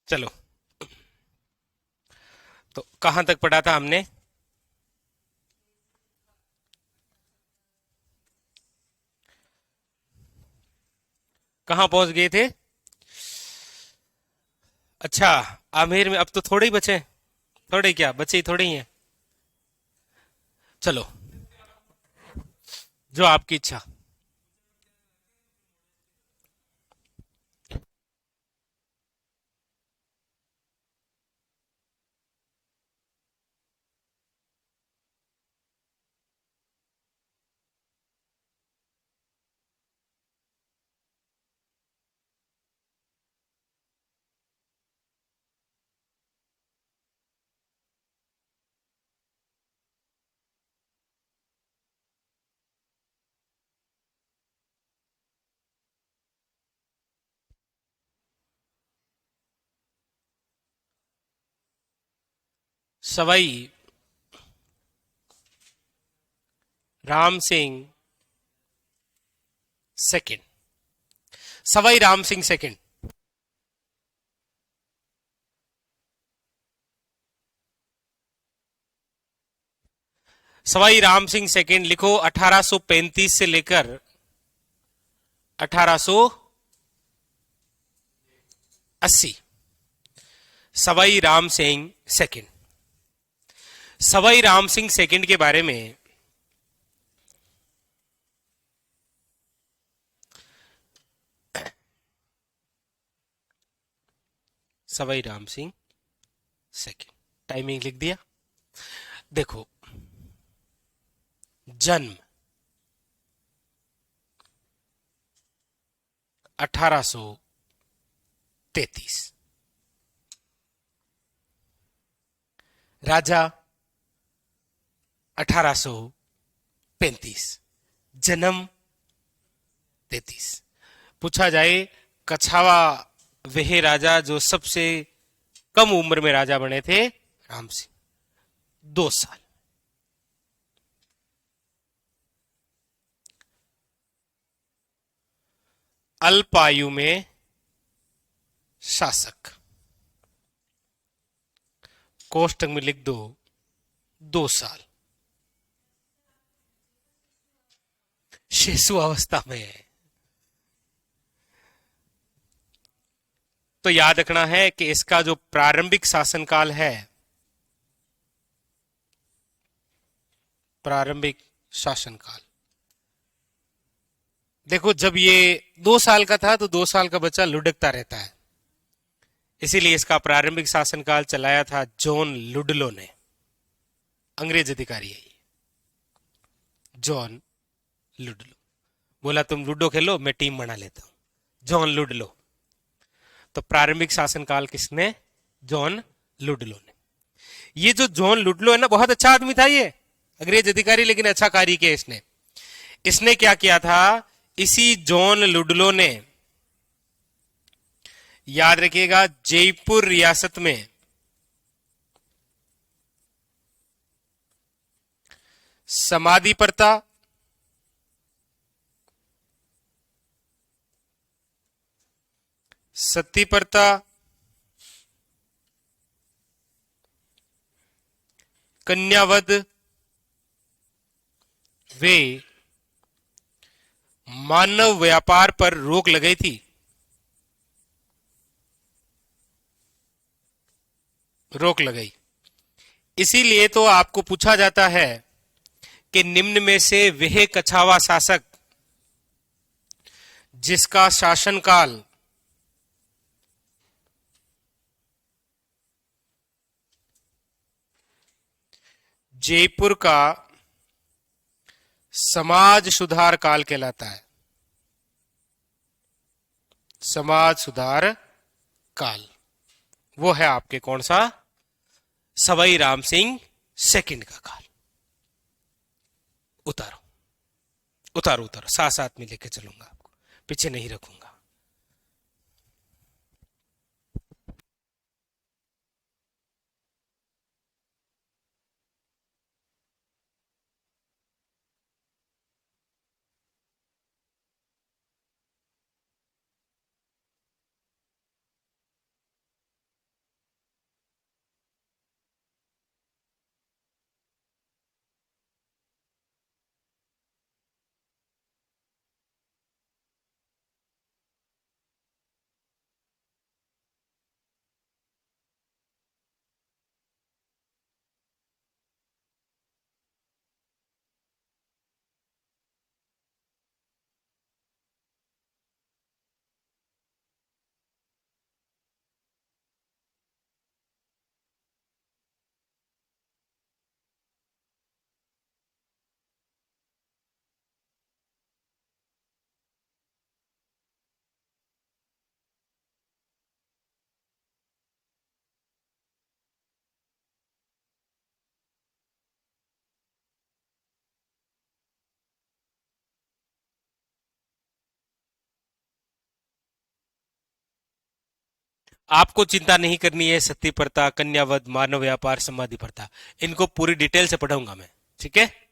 चलो, तो कहां तक पढ़ा था हमने? कहां पहुंच गए थे? अच्छा, आमेर में अब तो थोड़े ही बचे। थोड़े क्या बचे, ही थोड़े ही हैं। चलो, जो आपकी इच्छा। Sawai Ram Singh second. Sawai Ram Singh second. Sawai Ram Singh second लिखो, 1835 से लेकर 1880। सवाई राम सिंह सेकंड। सवाई राम सिंह सेकंड के बारे में सवाई राम सिंह सेकंड, टाइमिंग लिख दिया। देखो, जन्म 1833। राजा 1835। जन्म 33। पूछा जाए, कछावा वह राजा जो सबसे कम उम्र में राजा बने थे, राम सिंह 2 साल। अल्पायु में शासक, कोष्टक में लिख दो 2 साल। शिशु अवस्था में है। तो याद रखना है कि इसका जो प्रारंभिक शासनकाल है, प्रारंभिक शासनकाल, देखो जब ये 2 साल का था तो 2 साल का बच्चा लुढ़कता रहता है, इसीलिए इसका प्रारंभिक शासनकाल चलाया था जॉन लुडलो ने। अंग्रेज अधिकारी है ये, जॉन लुडलो। बोला तुम लूडो खेलो, मैं टीम बना लेता हूं। John Ludlow. तो प्रारंभिक शासनकाल किसने? जॉन लुडलो ने। ये जो जॉन लुडलो है ना, बहुत अच्छा आदमी था ये, अंग्रेज अधिकारी, लेकिन अच्छा कार्य किया इसने। इसने क्या किया था? इसी जॉन लुडलो ने, याद रखिएगा, जयपुर रियासत में समाधि प्रथा, सती प्रथा, कन्यावध, वे मानव व्यापार पर रोक लगाई थी। रोक लगाई। इसीलिए तो आपको पूछा जाता है कि निम्न में से वह कछावा शासक जिसका शासनकाल जयपुर का समाज सुधार काल कहलाता है। समाज सुधार काल, वो है आपके कौन सा? सवाई राम सिंह सेकंड का काल। उतारो, उतारो, उतारो, साथ साथ में लेके चलूंगा आपको, पीछे नहीं रखूंगा। आपको चिंता नहीं करनी है, सती प्रथा, कन्यावध, मानव व्यापार, समाधि प्रथा, इनको पूरी डिटेल से पढ़ाऊंगा मैं, ठीक है।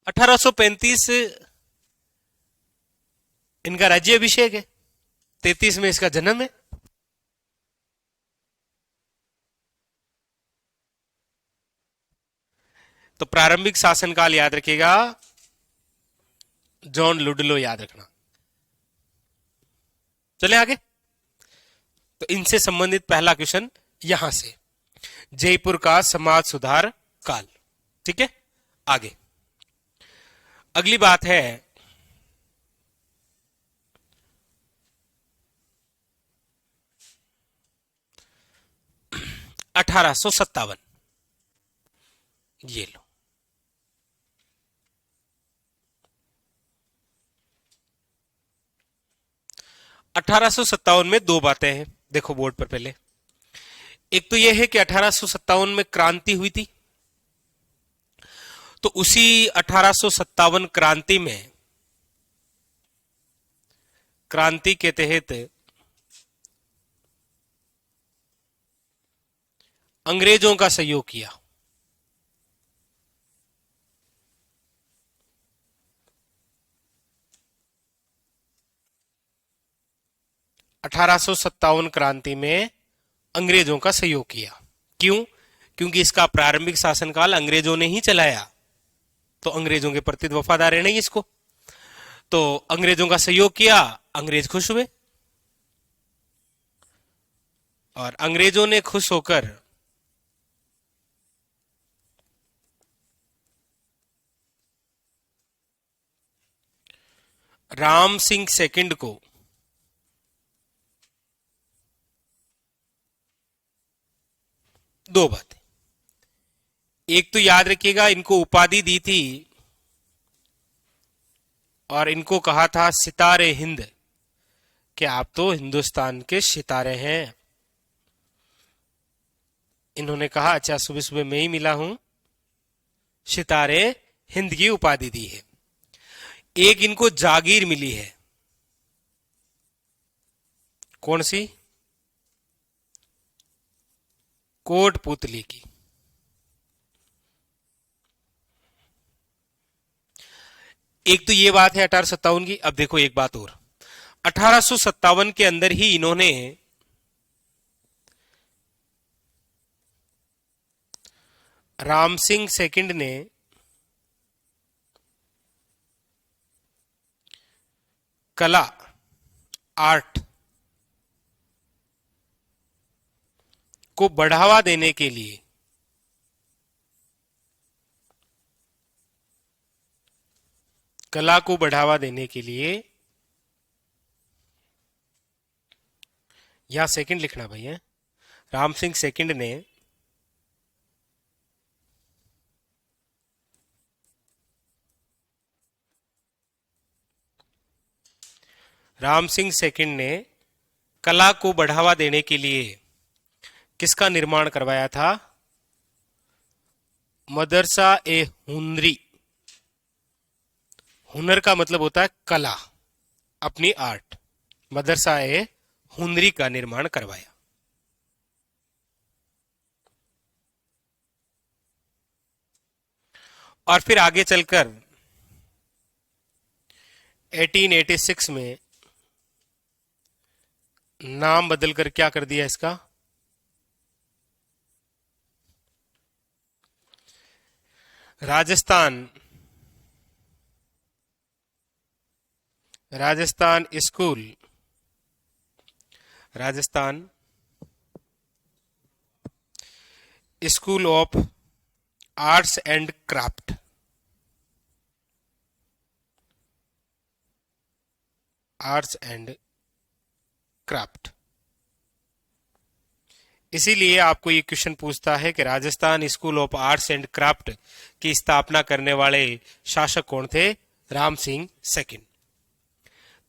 1835 इनका राज्य अभिषेक है, 33 में इसका जन्म है। तो प्रारंभिक शासनकाल याद रखिएगा, जॉन लुडलो याद रखना। चले आगे। तो इनसे संबंधित पहला क्वेश्चन यहां से, जयपुर का समाज सुधार काल, ठीक है। आगे अगली बात है 1857। ये लो, 1857 में दो बातें हैं, देखो बोर्ड पर पहले। एक तो यह है कि 1857 में क्रांति हुई थी, तो उसी 1857 क्रांति के तहत अंग्रेजों का सहयोग किया। क्रांति में अंग्रेजों का सहयोग किया। क्यों? क्योंकि इसका प्रारंभिक शासनकाल अंग्रेजों ने ही चलाया, तो अंग्रेजों के प्रति वफादार है नहीं इसको, तो अंग्रेजों का सहयोग किया, अंग्रेज खुश हुए, और अंग्रेजों ने खुश होकर राम सिंह सेकंड को दो बातें, एक तो याद रखिएगा, इनको उपाधि दी थी और इनको कहा था सितारे हिंद, कि आप तो हिंदुस्तान के सितारे हैं। इन्होंने कहा अच्छा सुबह सुबह मैं ही मिला हूं, सितारे हिंद की उपाधि दी है। एक इनको जागीर मिली है, कौन सी? कोटपुतली की। एक तो ये बात है 1857 की। अब देखो एक बात और, 1857 के अंदर ही इन्होंने राम सिंह सेकंड ने कला, आर्ट को बढ़ावा देने के लिए कला को बढ़ावा देने के लिए, यहां सेकंड लिखना भैया, राम सिंह सेकंड ने राम सिंह सेकंड ने कला को बढ़ावा देने के लिए किसका निर्माण करवाया था? मदरसा ए हुनरी। हुनर का मतलब होता है कला, अपनी आर्ट। मदरसा ए हुनरी का निर्माण करवाया। और फिर आगे चलकर 1886 में नाम बदलकर क्या कर दिया इसका? Rajasthan school, Rajasthan school of arts and craft, arts and craft, इसीलिए आपको ये क्वेश्चन पूछता है कि Rajasthan school of arts and craft की स्थापना करने वाले शासक कौन थे? राम सिंह सेकंड।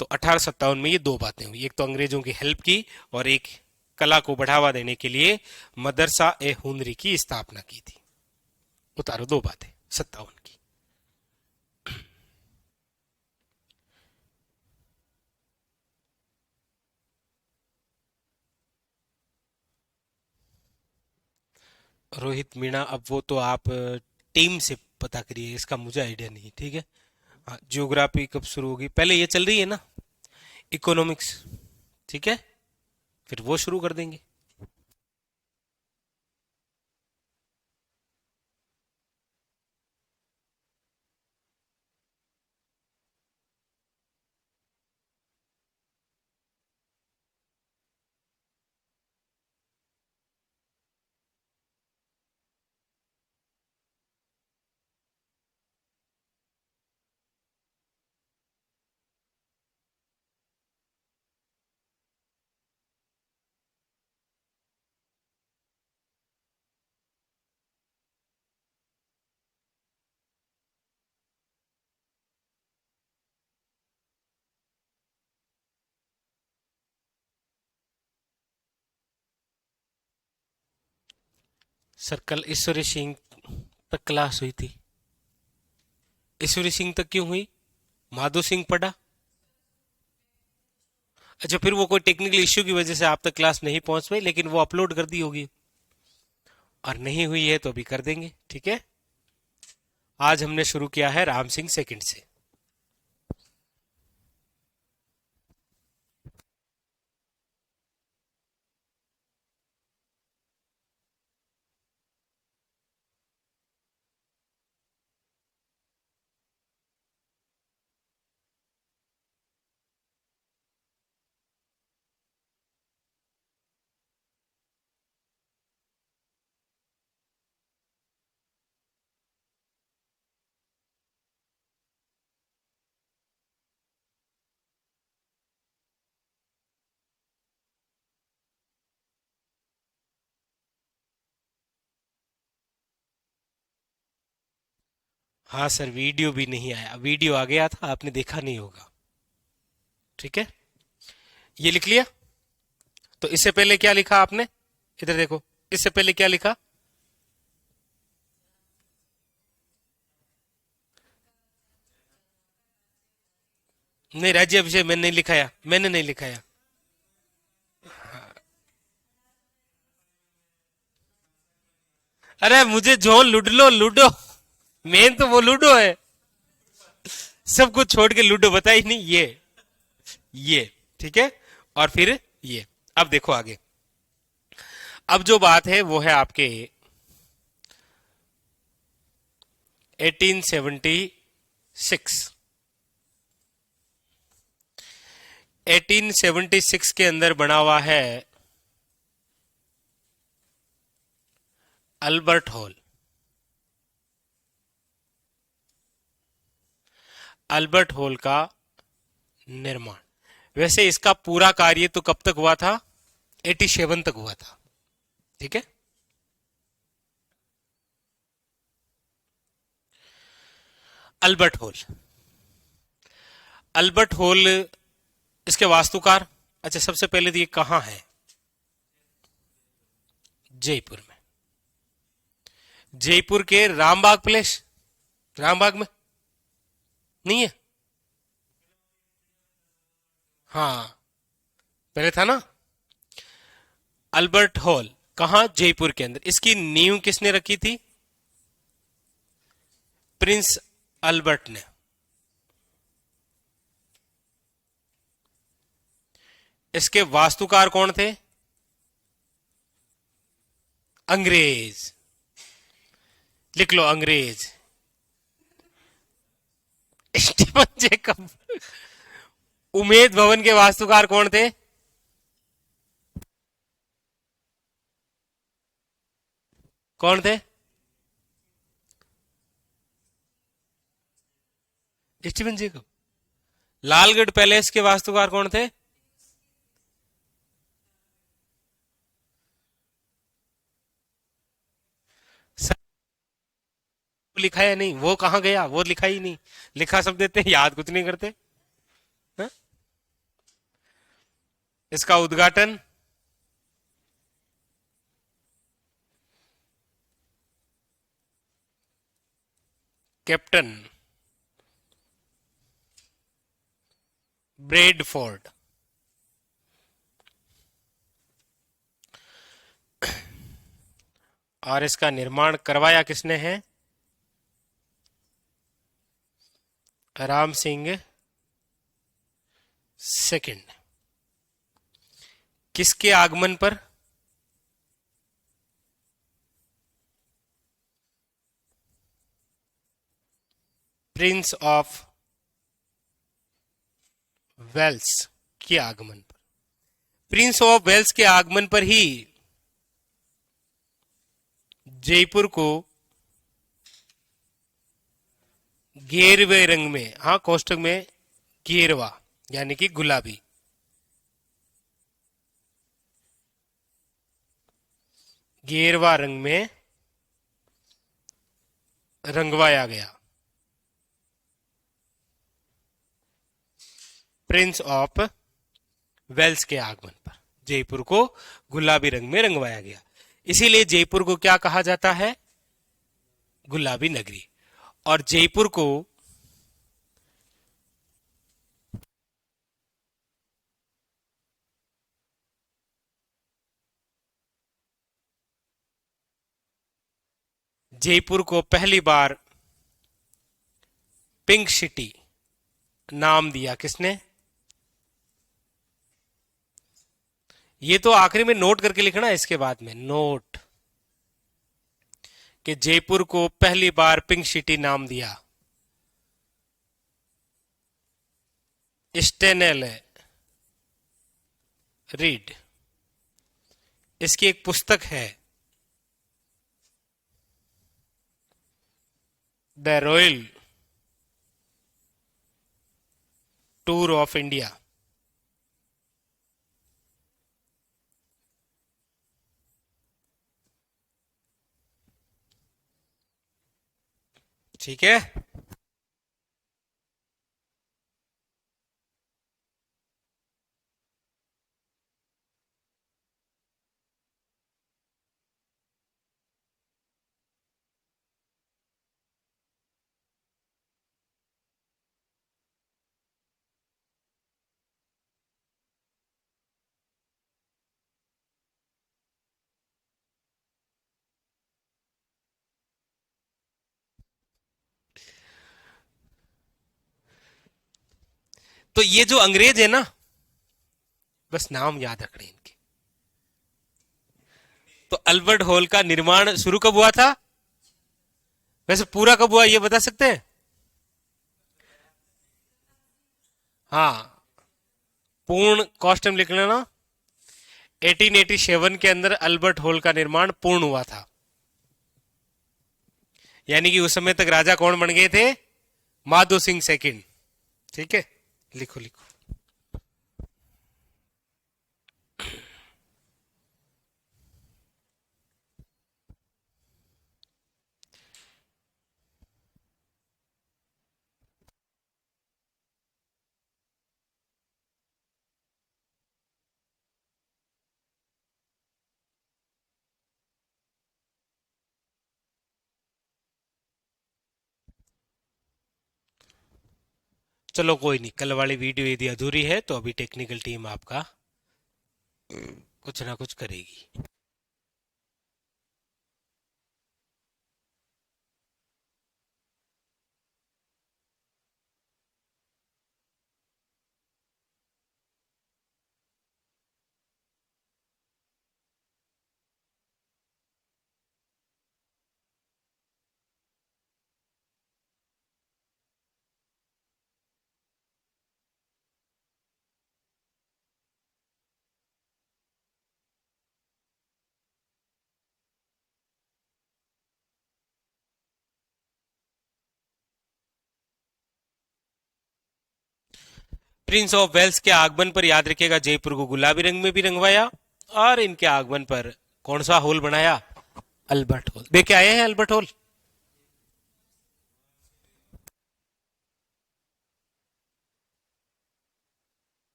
तो 1857 में ये दो बातें हुई, एक तो अंग्रेजों की हेल्प की और एक कला को बढ़ावा देने के लिए मदरसा ए हुनरी की स्थापना की थी। उतारो दो बातें 57 की। रोहित मीणा, अब वो तो आप टीम से पता करिए, इसका मुझे आइडिया नहीं, ठीक है। हाँ, जियोग्राफी कब शुरू होगी? पहले ये चल रही है ना, इकोनॉमिक्स, ठीक है, फिर वो शुरू कर देंगे। सर कल ईश्वरी सिंह तक क्लास हुई थी। ईश्वरी सिंह तक क्यों हुई? माधो सिंह पढ़ा। अच्छा, फिर वो कोई टेक्निकल इश्यू की वजह से आप तक क्लास नहीं पहुंच पाई, लेकिन वो अपलोड कर दी होगी, और नहीं हुई है तो अभी कर देंगे, ठीक है। आज हमने शुरू किया है राम सिंह सेकंड से। हाँ सर, वीडियो भी नहीं आया, वीडियो आ गया था, आपने देखा नहीं होगा, ठीक है। ये लिख लिया। तो इससे पहले क्या लिखा आपने? इधर देखो, इससे पहले क्या लिखा? नहीं, राज्य अभिषेक मैंने नहीं लिखाया, मैंने नहीं लिखाया। अरे मुझे जो लूडो लूडो, मेन तो वो लूडो है। सब कुछ छोड़ के लूडो बता ही नहीं। ये ठीक है, और फिर ये। अब देखो आगे, अब जो बात है वो है आपके 1876। 1876 के अंदर बना हुआ है अल्बर्ट हॉल। अल्बर्ट हॉल का निर्माण, वैसे इसका पूरा कार्य तो कब तक हुआ था? 87 तक हुआ था, ठीक है। अल्बर्ट हॉल, अल्बर्ट हॉल, इसके वास्तुकार। अच्छा, सबसे पहले तो ये कहां है? जयपुर में। जयपुर के रामबाग प्लेस, रामबाग में नहीं है? हाँ, पहले था ना। अल्बर्ट हॉल कहां? जयपुर के अंदर। इसकी नींव किसने रखी थी? प्रिंस अल्बर्ट ने। इसके वास्तुकार कौन थे? अंग्रेज। लिख लो, अंग्रेज। Stephen Jacob. उमेद भवन के वास्तुकार कौन थे? कौन थे? Stephen Jacob. लालगढ़ पैलेस के वास्तुकार कौन थे? लिखा है नहीं, वो कहाँ गया, वो लिखा ही नहीं, लिखा सब देते हैं, याद कुछ नहीं करते। हा? इसका उद्घाटन कैप्टन ब्रेडफोर्ड। और इसका निर्माण करवाया किसने है? राम सिंह सेकंड। किसके आगमन पर? प्रिंस ऑफ वेल्स के आगमन पर। प्रिंस ऑफ वेल्स के आगमन पर ही जयपुर को गेरवे रंग में, हाँ कोष्टक में गेरवा यानी कि गुलाबी, गेरवा रंग में रंगवाया गया। प्रिंस ऑफ वेल्स के आगमन पर जयपुर को गुलाबी रंग में रंगवाया गया। इसीलिए जयपुर को क्या कहा जाता है? गुलाबी नगरी। और जयपुर को पहली बार पिंक सिटी नाम दिया किसने? ये तो आखिरी में नोट करके लिखना है, इसके बाद में नोट कि जयपुर को पहली बार पिंक सिटी नाम दिया स्टेनेल रीड। इसकी एक पुस्तक है the royal tour of India. ठीक है। तो ये जो अंग्रेज है ना, बस नाम याद रखने इनके। तो अल्बर्ट हॉल का निर्माण शुरू कब हुआ था? वैसे पूरा कब हुआ ये बता सकते हैं? हाँ, पूर्ण कॉस्ट्यूम लिख लेना। 1887 के अंदर अल्बर्ट हॉल का निर्माण पूर्ण हुआ था। यानी कि उस समय तक राजा कौन बन गए थे? माधो सिंह सेकंड। ठीक है, लिखो लिखो। चलो कोई नहीं, कल वाली वीडियो यदि अधूरी है तो अभी टेक्निकल टीम आपका कुछ ना कुछ करेगी। प्रिंस ऑफ वेल्स के आगमन पर याद रखिएगा जयपुर को गुलाबी रंग में भी रंगवाया, और इनके आगमन पर कौन सा हॉल बनाया? Albert hall. देख के आए हैं अल्बर्ट हॉल?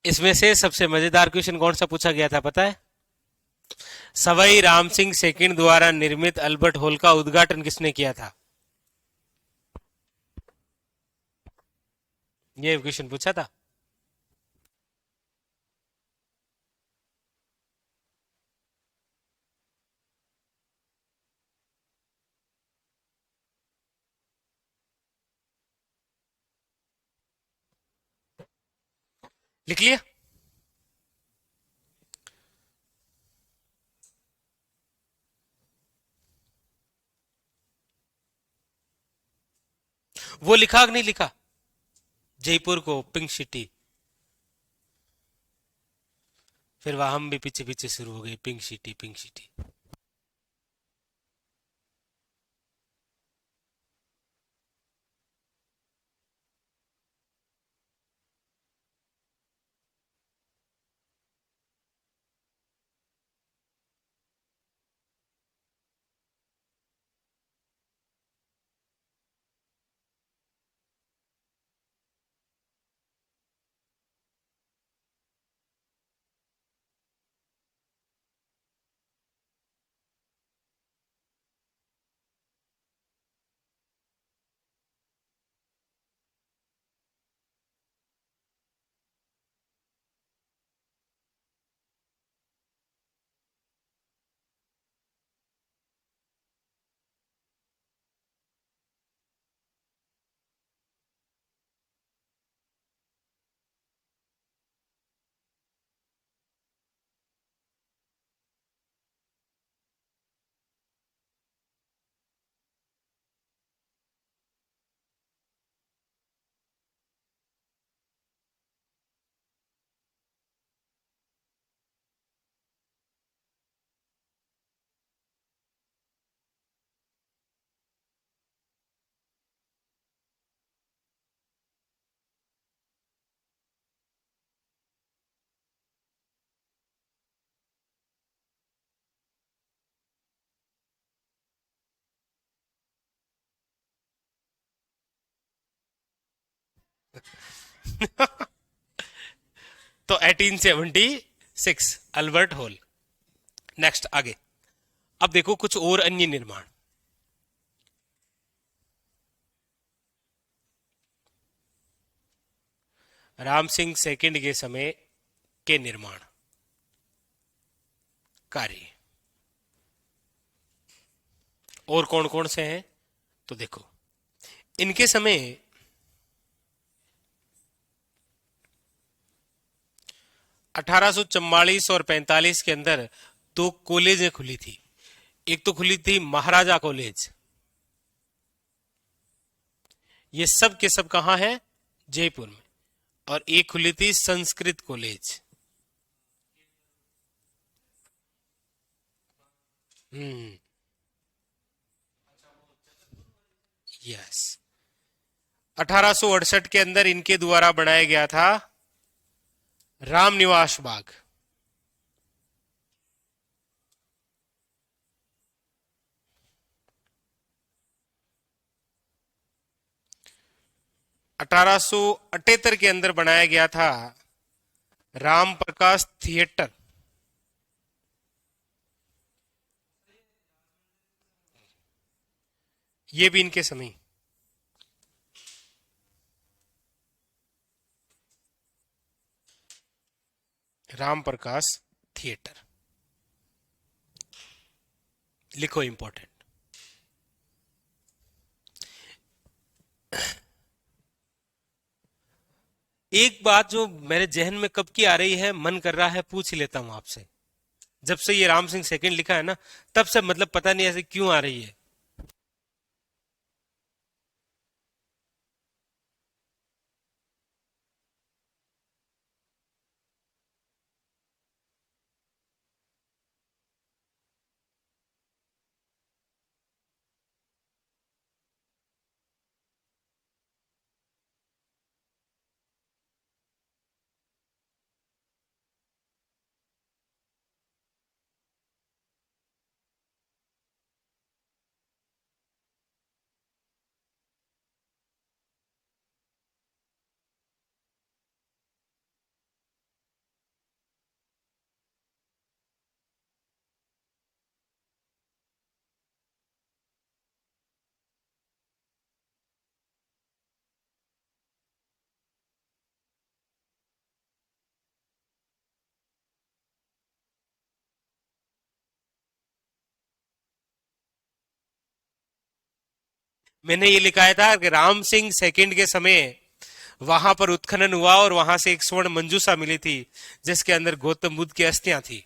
इसमें से सबसे मजेदार क्वेश्चन कौन सा पूछा गया था पता है? सवाई राम सिंह सेकंड द्वारा निर्मित अल्बर्ट हॉल का उद्घाटन किसने किया था? ये क्वेश्चन पूछा था। लिख लिया? वो लिखा कि नहीं लिखा? जयपुर को पिंक सिटी। फिर वह हम भी पीछे पीछे शुरू हो गए, पिंक सिटी पिंक सिटी। तो 1876 अल्बर्ट हॉल। नेक्स्ट आगे। अब देखो कुछ और अन्य निर्माण। राम सिंह सेकंड के समय के निर्माण कार्य और कौन कौन से हैं? तो देखो, इनके समय 1844 और 45 के अंदर दो कॉलेजें खुली थी। एक तो खुली थी महाराजा कॉलेज, ये सब के सब कहां है? जयपुर में। और एक खुली थी संस्कृत कॉलेज। हम्म। यस। 1868 के अंदर इनके द्वारा बनाया गया था रामनिवास बाग। अठारह सौ अठहत्तर के अंदर बनाया गया था राम प्रकाश थिएटर। ये भी इनके समय। राम प्रकाश थिएटर, लिखो इंपॉर्टेंट। एक बात जो मेरे जहन में कब की आ रही है, मन कर रहा है पूछ लेता हूं आपसे। जब से ये राम सिंह सेकंड लिखा है ना, तब से मतलब पता नहीं ऐसे क्यों आ रही है। मैंने ये लिखा था कि राम सिंह सेकंड के समय वहां पर उत्खनन हुआ और वहां से एक स्वर्ण मंजूषा मिली थी जिसके अंदर गौतम बुद्ध की अस्थियां थी।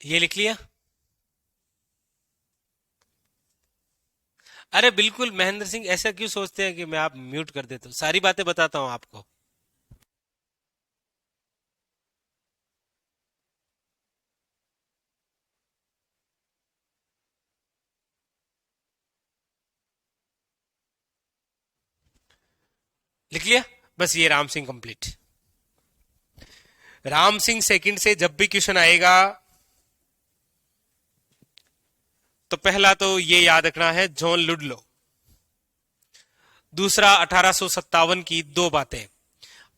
ये लिख लिया? अरे बिल्कुल महेंद्र सिंह, ऐसा क्यों सोचते हैं कि मैं आप म्यूट कर देता हूँ? सारी बातें बताता हूँ आपको। लिख लिया? बस ये राम सिंह कंप्लीट। राम सिंह सेकंड से जब भी क्वेश्चन आएगा तो पहला तो ये याद रखना है, जॉन लुडलो। दूसरा 1857 की दो बातें।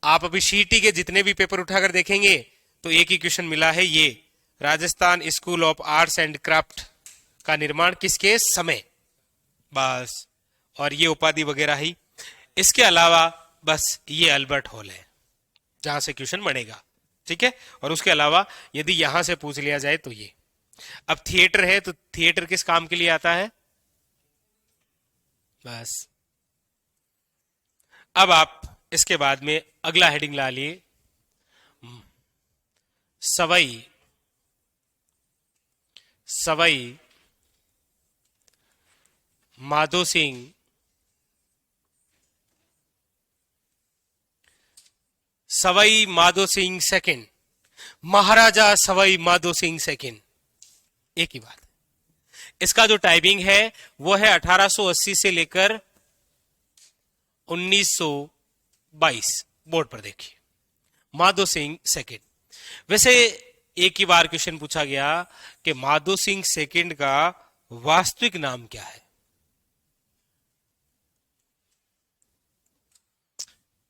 आप अभी सीटी के जितने भी पेपर उठाकर देखेंगे तो एक ही क्वेश्चन मिला है, ये Rajasthan school of arts and craft का निर्माण किसके समय, बस। और ये उपाधि वगैरह ही। इसके अलावा बस ये अल्बर्ट हॉल है जहां से क्वेश्चन बनेगा, ठीक है। और उसके अलावा यदि यहां से पूछ लिया जाए तो ये। अब थिएटर है तो थिएटर किस काम के लिए आता है, बस। अब आप इसके बाद में अगला हेडिंग ला लिए, सवई सवई माधो सिंह सवाई माधो सिंह सेकंड, महाराजा सवाई माधो सिंह सेकंड, एक ही बात। इसका जो टाइमिंग है वो है 1880 से लेकर 1922। बोर्ड पर देखिए, माधो सिंह सेकंड। वैसे एक ही बार क्वेश्चन पूछा गया कि माधो सिंह सेकंड का वास्तविक नाम क्या है।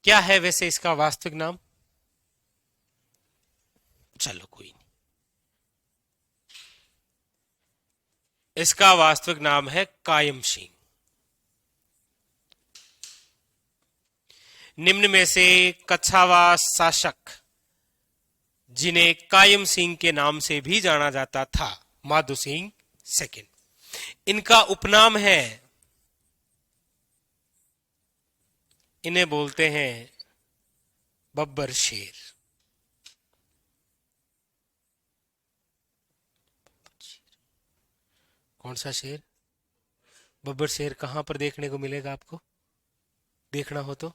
क्या है वैसे इसका वास्तविक नाम? चलो कोई नहीं, इसका वास्तविक नाम है कायम सिंह। निम्न में से कछावा शासक जिन्हें कायम सिंह के नाम से भी जाना जाता था, माधो सिंह सेकंड, इनका उपनाम है, इन्हें बोलते हैं बब्बर शेर। कौन सा शेर? बब्बर शेर कहां पर देखने को मिलेगा आपको, देखना हो तो?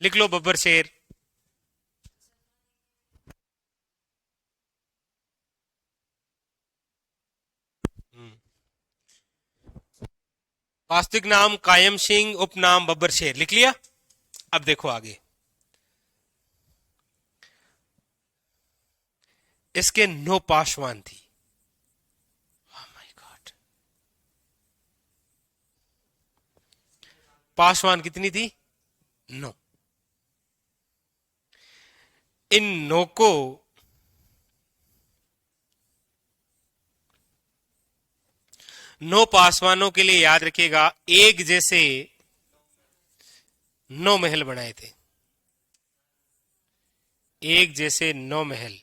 लिख लो बब्बर शेर। वास्तविक नाम कायम सिंह, उपनाम बब्बर शेर, लिख लिया? अब देखो आगे, इसके 9 पासवान थी। Oh my God! पासवान कितनी थी? 9। इन 9 को नौ पासवानों के लिए याद रखिएगा, एक जैसे 9 महल बनाए थे। एक जैसे 9 महल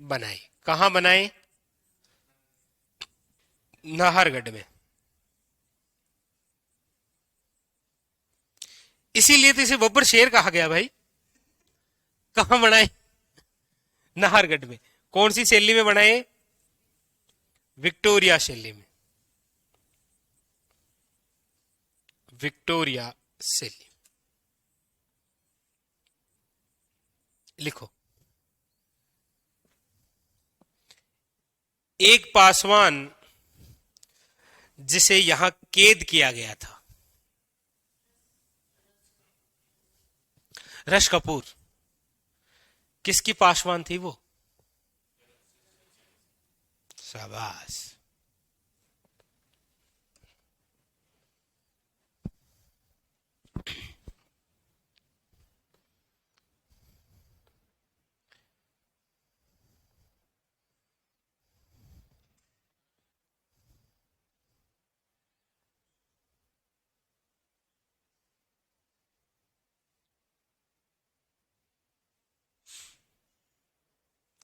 बनाए। कहां बनाए? नाहरगढ़ में। इसीलिए तो इसे बब्बर शेर कहा गया भाई। कहां बनाए? नाहरगढ़ में। कौन सी शैली में बनाए? विक्टोरिया शैली में। विक्टोरिया शैली। लिखो, एक पासवान जिसे यहां कैद किया गया था, रश कपूर। किसकी पासवान थी वो? शाबाश।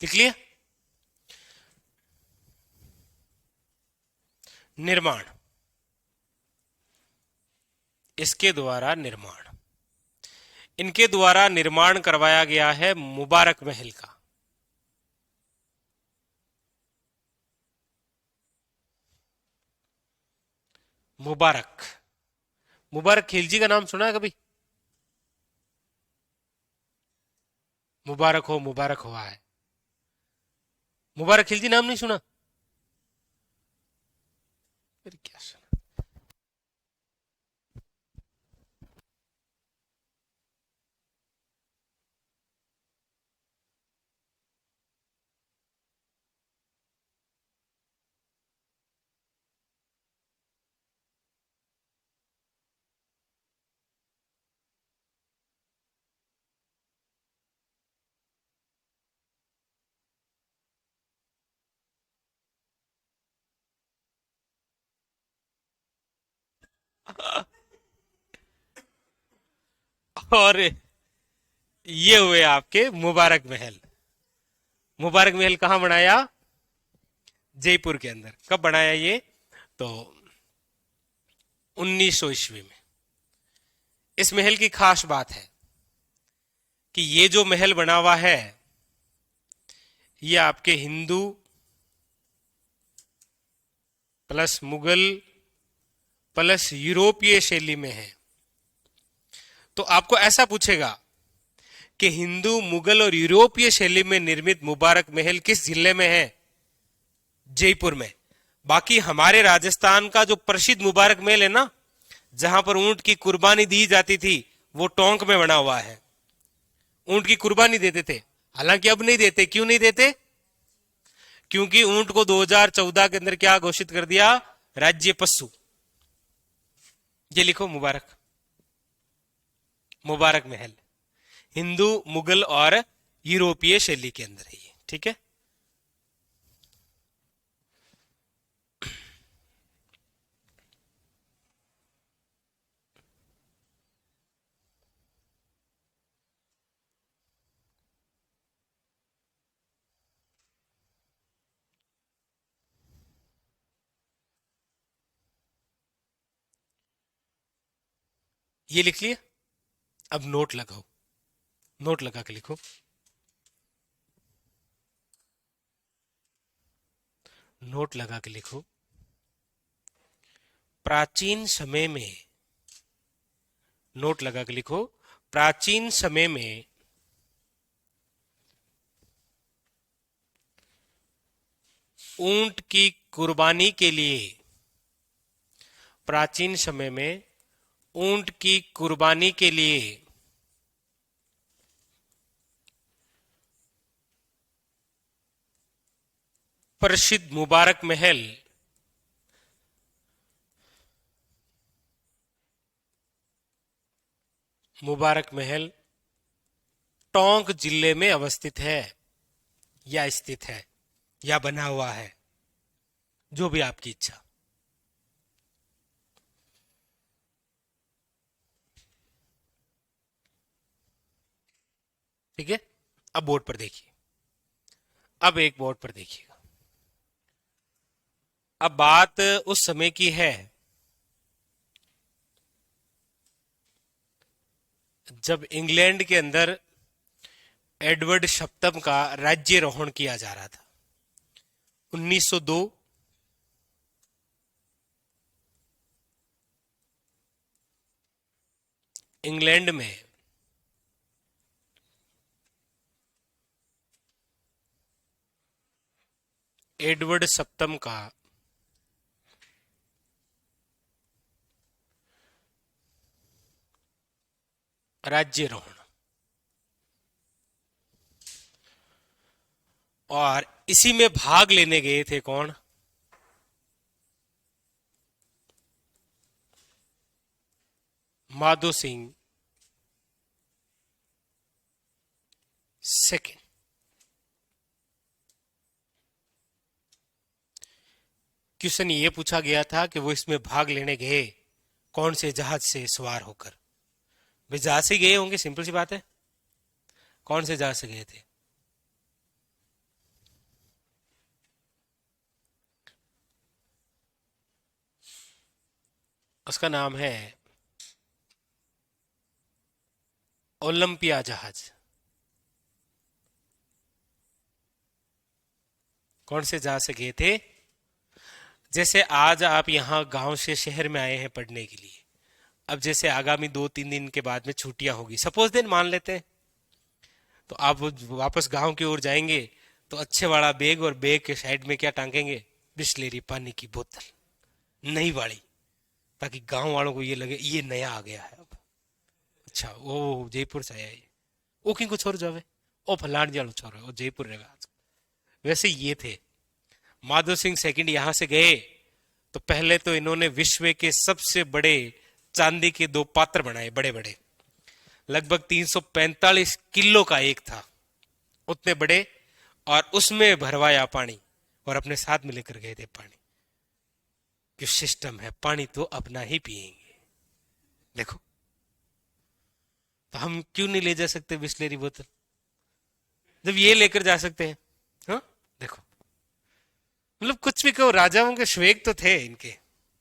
लिख लिया? निर्माण, इसके द्वारा निर्माण, इनके द्वारा निर्माण करवाया गया है मुबारक महल का। मुबारक, मुबारक खिलजी का नाम सुना है कभी? मुबारक हो, मुबारक हुआ है। मुबारक खिलजी नाम नहीं सुना? फिर क्या सुना? और ये हुए आपके मुबारक महल। मुबारक महल कहां बनाया? जयपुर के अंदर। कब बनाया ये? तो 1900 ईस्वी में। इस महल की खास बात है कि ये जो महल बना हुआ है, ये आपके हिंदू प्लस मुगल प्लस यूरोपीय शैली में है। तो आपको ऐसा पूछेगा कि हिंदू, मुगल और यूरोपीय शैली में निर्मित मुबारक महल किस जिले में है? जयपुर में। बाकी हमारे राजस्थान का जो प्रसिद्ध मुबारक महल है ना, जहां पर ऊंट की कुर्बानी दी जाती थी, वो टोंक में बना हुआ है। ऊंट की कुर्बानी देते थे, हालांकि अब नहीं देते। क्यों नहीं देते? क्योंकि ऊंट को 2014 के अंदर क्या घोषित कर दिया? राज्य पशु। ये लिखो, मुबारक, मुबारक महल हिंदू, मुगल और यूरोपीय शैली के अंदर है ये। ठीक है? ये लिख लिया? अब नोट लगाओ, नोट लगा के लिखो। नोट लगा के लिखो, प्राचीन समय में, नोट लगा के लिखो, प्राचीन समय में ऊंट की कुर्बानी के लिए, प्राचीन समय में ऊंट की कुर्बानी के लिए प्रसिद्ध मुबारक महल टोंक जिले में अवस्थित है या स्थित है या बना हुआ है, जो भी आपकी इच्छा। ठीक है, अब बोर्ड पर देखिए। अब एक बोर्ड पर देखिएगा। अब बात उस समय की है जब इंग्लैंड के अंदर एडवर्ड सप्तम का राज्यरोहण किया जा रहा था। 1902 इंग्लैंड में एडवर्ड सप्तम का राज्यरोहण, और इसी में भाग लेने गए थे कौन? माधो सिंह सेकंड। क्वेश्चन ये पूछा गया था कि वो इसमें भाग लेने गए कौन से जहाज से सवार होकर? वे जहाज से गए होंगे, सिंपल सी बात है। कौन से जहाज से गए थे? उसका नाम है ओलंपिया जहाज। कौन से जहाज से गए थे? जैसे आज आप यहां गांव से शहर में आए हैं पढ़ने के लिए, अब जैसे आगामी 2-3 दिन के बाद में छुट्टियां होगी, सपोज दिन मान लेते हैं, तो आप वापस गांव की ओर जाएंगे तो अच्छे वाला बैग, और बैग के साइड में क्या टांगेंगे? बिस्लेरी पानी की बोतल, नई वाली, ताकि गांव वालों को ये लगे ये नया आ गया है। अब अच्छा, वो जयपुर से आया है, वो किन को छोड़ जावे, ओ फलान जालो छोड़, वो जयपुर रहेगा आज। वैसे ये थे माधो सिंह सेकंड। यहां से गए तो पहले तो इन्होंने विश्व के सबसे बड़े चांदी के 2 पात्र बनाए, बड़े बड़े, लगभग 345 किलो का एक था, उतने बड़े, और उसमें भरवाया पानी और अपने साथ में लेकर गए थे पानी। कि सिस्टम है, पानी तो अपना ही पिएंगे। देखो, तो हम क्यों नहीं ले जा सकते बिस्लेरी बोतल, जब ये लेकर जा सकते हैं? हाँ, देखो, मतलब कुछ भी कहो, राजाओं के श्वेक तो थे इनके।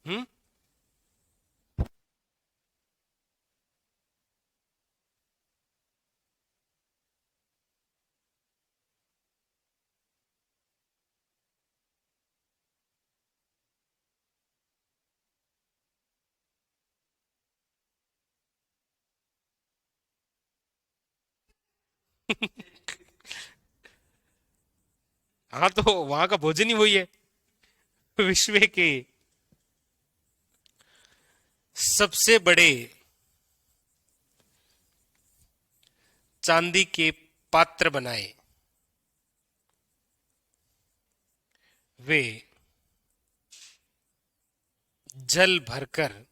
हम्म। हाँ, तो वहां का भोजन ही वही है। विश्व के सबसे बड़े चांदी के पात्र बनाए वे जल भरकर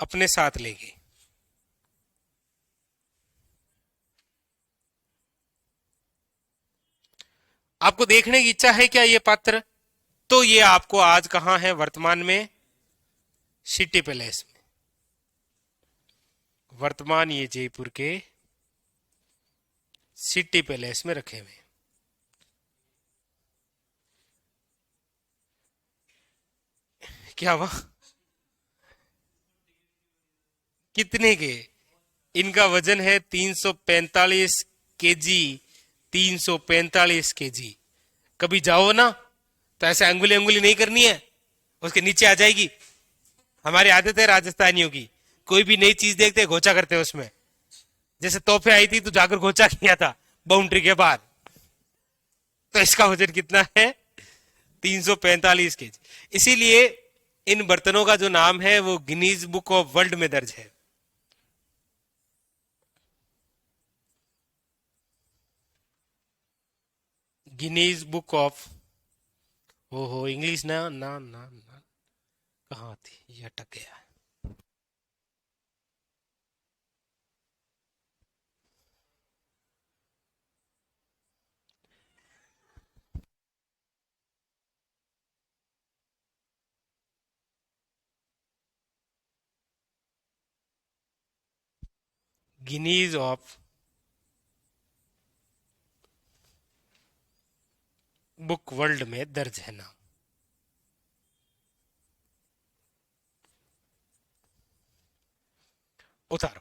अपने साथ ले गए। आपको देखने की इच्छा है क्या ये पात्र? तो ये आपको आज कहां है वर्तमान में? सिटी पैलेस में। वर्तमान ये जयपुर के सिटी पैलेस में रखे हुए। क्या हुआ? कितने के? इनका वजन है 345 केजी। 345 केजी। कभी जाओ ना तो ऐसे अंगुली अंगुली नहीं करनी है, उसके नीचे आ जाएगी। हमारी आदत है राजस्थानियों की, कोई भी नई चीज देखते घोचा करते हैं उसमें। जैसे तोहफे आई थी तो जाकर घोचा किया था बाउंड्री के बाहर। तो इसका वजन कितना है? 345 केजी। इसीलिए इन बर्तनों का जो नाम है वो गिनीज बुक ऑफ वर्ल्ड में दर्ज है। गिनीज बुक ऑफ, ओहो इंग्लिश ना ना ना ना, कहाँ थी ये, अटक गया। गिनीज ऑफ बुक वर्ल्ड में दर्ज है नाम। उतारो।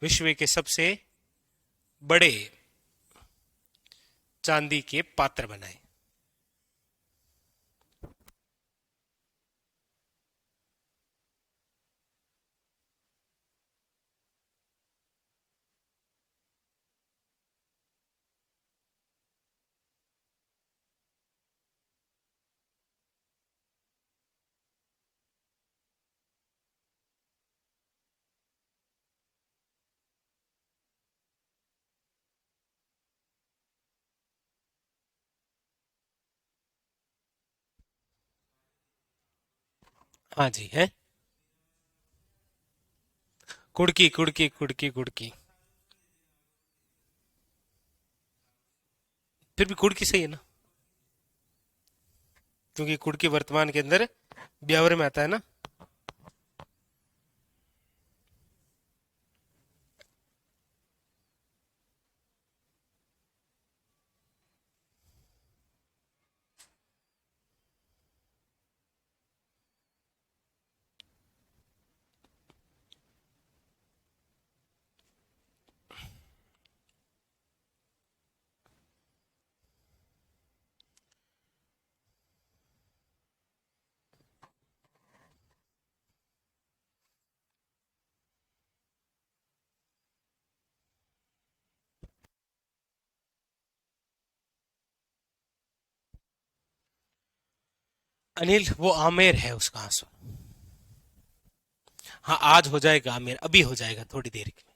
विश्व के सबसे बड़े चांदी के पात्र बनाए। हाँ जी है। कुड़की कुड़की कुड़की कुड़की। फिर भी कुड़की सही है ना, क्योंकि कुड़की वर्तमान के अंदर ब्यावर में आता है ना। अनिल वो आमेर है उसका आंसू। हाँ आज हो जाएगा आमेर, अभी हो जाएगा थोड़ी देर में।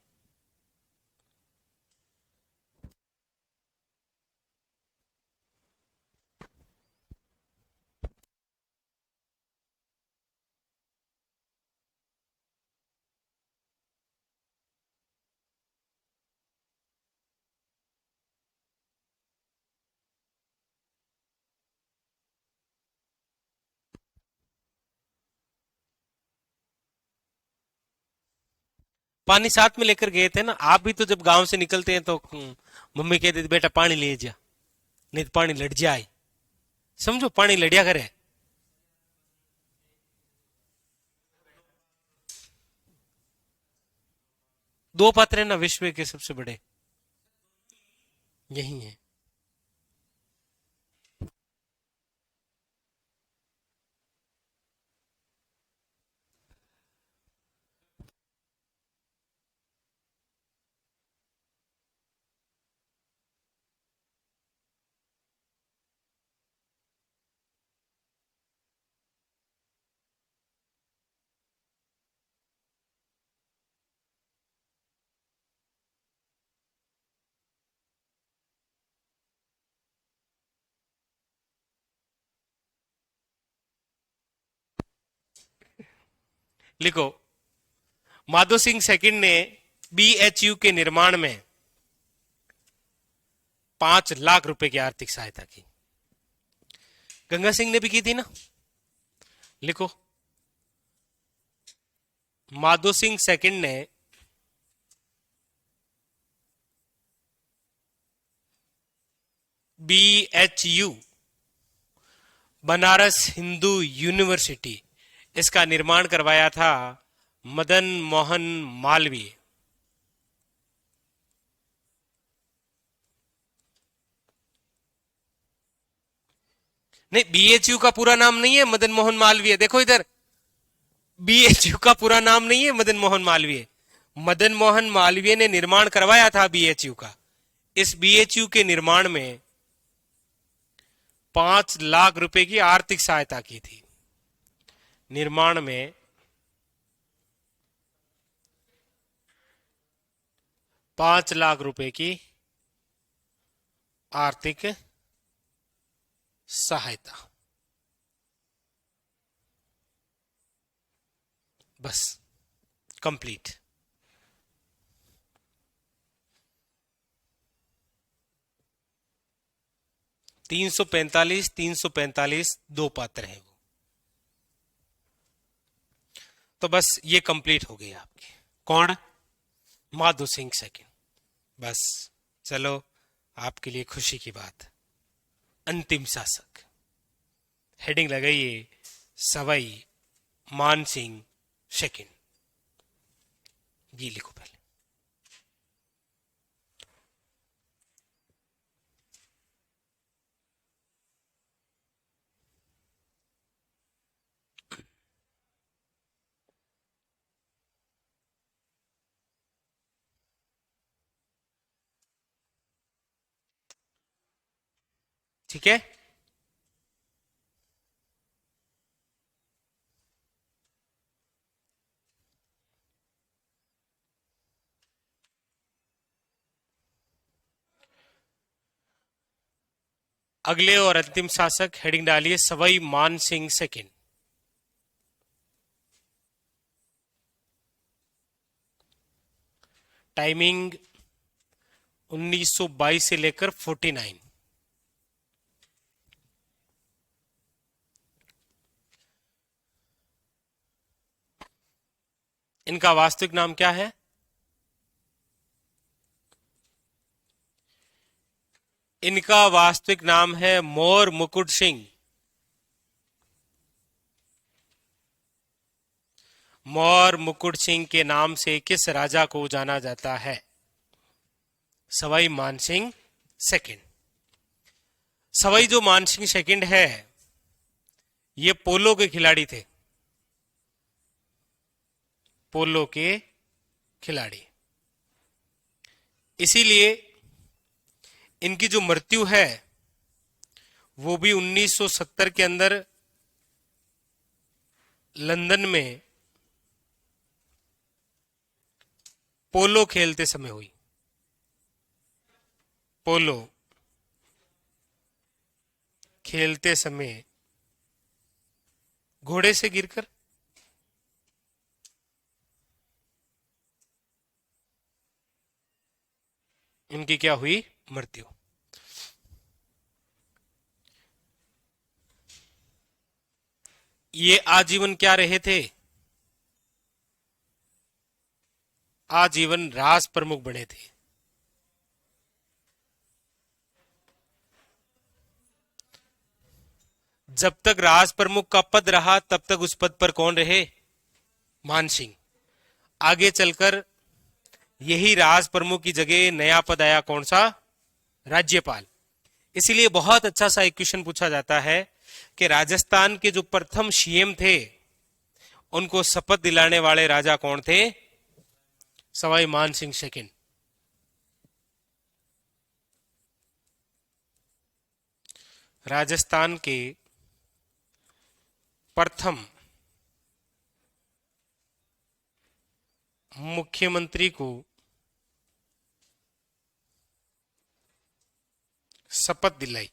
पानी साथ में लेकर गए थे ना आप भी, तो जब गांव से निकलते हैं तो मम्मी कहती थी बेटा पानी ले जा, नहीं तो पानी लड़ जाए। समझो पानी लड़िया करे। दो पात्र है ना विश्व के सबसे बड़े, यही है। लिखो, माधो सिंह सेकंड ने BHU के निर्माण में 5 लाख रुपए की आर्थिक सहायता की। गंगा सिंह ने भी की थी ना। लिखो, माधो सिंह सेकंड ने BHU बनारस हिंदू यूनिवर्सिटी इसका निर्माण करवाया था मदन मोहन मालवीय। नहीं BHU का पूरा नाम नहीं है मदन मोहन मालवीय, देखो इधर, BHU का पूरा नाम नहीं है मदन मोहन मालवीय। मदन मोहन मालवीय ने निर्माण करवाया था बीएचयू का। इस बीएचयू के निर्माण में 5 लाख रुपए की आर्थिक सहायता की थी। निर्माण में 5 लाख रुपए की आर्थिक सहायता। बस कंप्लीट। तीन सौ पैंतालीस 2 पात्र हैं वो। तो बस ये कंप्लीट हो गई आपकी। कौन? माधो सिंह सेकंड। बस चलो, आपके लिए खुशी की बात, अंतिम शासक। हेडिंग लगाइए सवाई मान सिंह सेकंड। ये लिखो पहले। ठीक है, अगले और अंतिम शासक। हेडिंग डालिए सवाई मान सिंह सेकंड। टाइमिंग 1922 से लेकर 49। इनका वास्तविक नाम क्या है? इनका वास्तविक नाम है मोर मुकुट सिंह। मोर मुकुट सिंह के नाम से किस राजा को जाना जाता है? सवाई मानसिंह सेकंड। सवाई जो मानसिंह सेकंड है, ये पोलो के खिलाड़ी थे। पोलो के खिलाड़ी। इसीलिए इनकी जो मृत्यु है वो भी 1970 के अंदर लंदन में पोलो खेलते समय हुई। पोलो खेलते समय घोड़े से गिरकर इनकी क्या हुई? मृत्यु। ये आजीवन क्या रहे थे? आजीवन राज प्रमुख बने थे। जब तक राज प्रमुख का पद रहा तब तक उस पद पर कौन रहे? मान सिंह। आगे चलकर यही राज प्रमुख की जगह नया पद आया, कौन सा? राज्यपाल। इसीलिए बहुत अच्छा सा एक क्वेश्चन पूछा जाता है कि राजस्थान के जो प्रथम सीएम थे उनको शपथ दिलाने वाले राजा कौन थे? सवाई मान सिंह सेकंड। राजस्थान के प्रथम मुख्यमंत्री को शपथ दिलाई।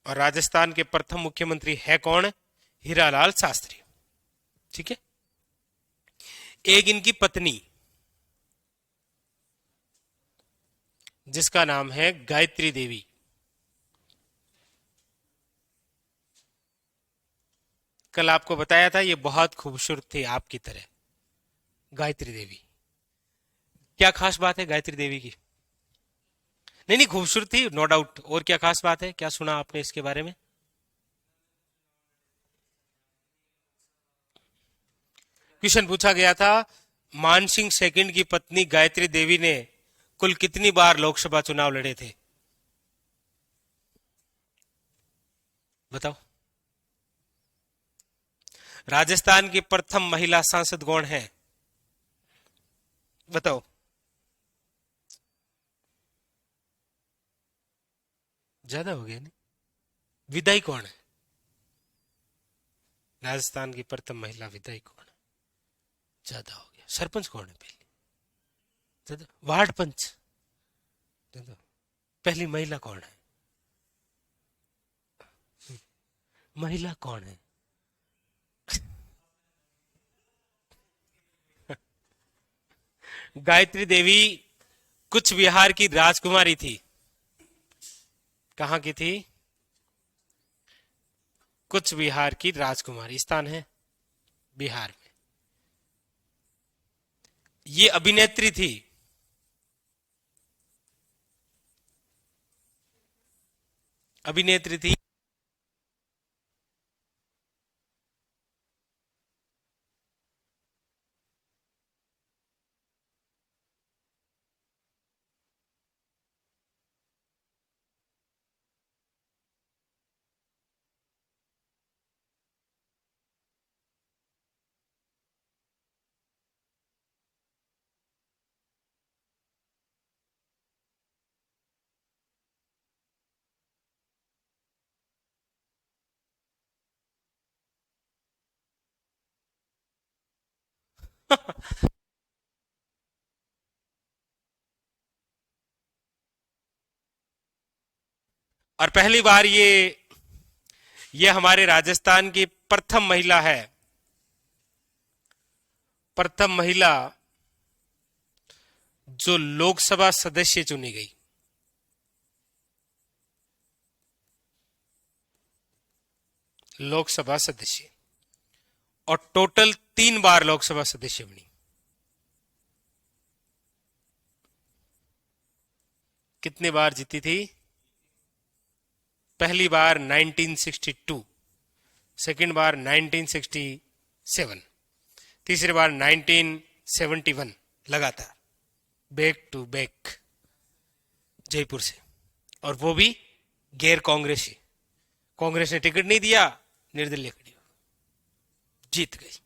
और राजस्थान के प्रथम मुख्यमंत्री है कौन? हीरालाल शास्त्री। ठीक है। एक इनकी पत्नी जिसका नाम है गायत्री देवी। कल आपको बताया था ये बहुत खूबसूरत थी आपकी तरह। गायत्री देवी, क्या खास बात है गायत्री देवी की? नहीं नहीं, खूबसूरत थी नो डाउट। और क्या खास बात है? क्या सुना आपने इसके बारे में? क्वेश्चन पूछा गया था, मानसिंह सेकंड की पत्नी गायत्री देवी ने कुल कितनी बार लोकसभा चुनाव लड़े थे? बताओ। राजस्थान की प्रथम महिला सांसद कौन है? बताओ। ज्यादा हो गया नहीं? विदाई कौन है? राजस्थान की प्रथम महिला विदाई कौन है? ज्यादा हो गया। सरपंच कौन है पहली? ज्यादा। वार्ड पंच? ज्यादा। पहली महिला कौन है? महिला कौन है? गायत्री देवी कुछ बिहार की राजकुमारी थी। कहाँ की थी? कुछ बिहार की राजकुमारी। स्थान है बिहार में। ये अभिनेत्री थी। अभिनेत्री थी। और पहली बार ये हमारे राजस्थान की प्रथम महिला है। प्रथम महिला जो लोकसभा सदस्य चुनी गई। लोकसभा सदस्य। और टोटल 3 बार लोकसभा सदस्य बनी। कितने बार जीती थी? पहली बार 1962, सेकंड बार 1967, तीसरी बार 1971, लगातार बैक टू बैक जयपुर से। और वो भी गैर कांग्रेसी। कांग्रेस ने टिकट नहीं दिया, निर्दलीय खड़ी हो, जीत गई।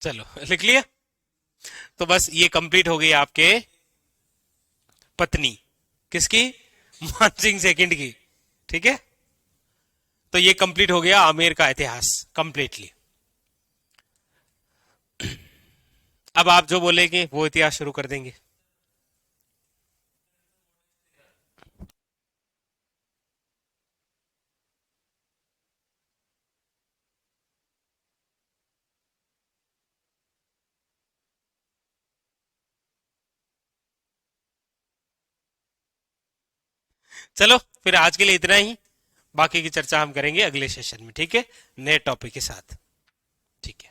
चलो लिख लिया। तो बस ये कंप्लीट हो गई आपके पत्नी किसकी, मानसिंह सेकंड की। ठीक है, तो ये कंप्लीट हो गया आमेर का इतिहास कंप्लीटली। अब आप जो बोलेंगे वो इतिहास शुरू कर देंगे। चलो फिर आज के लिए इतना ही, बाकी की चर्चा हम करेंगे अगले सेशन में, ठीक है, नए टॉपिक के साथ। ठीक है।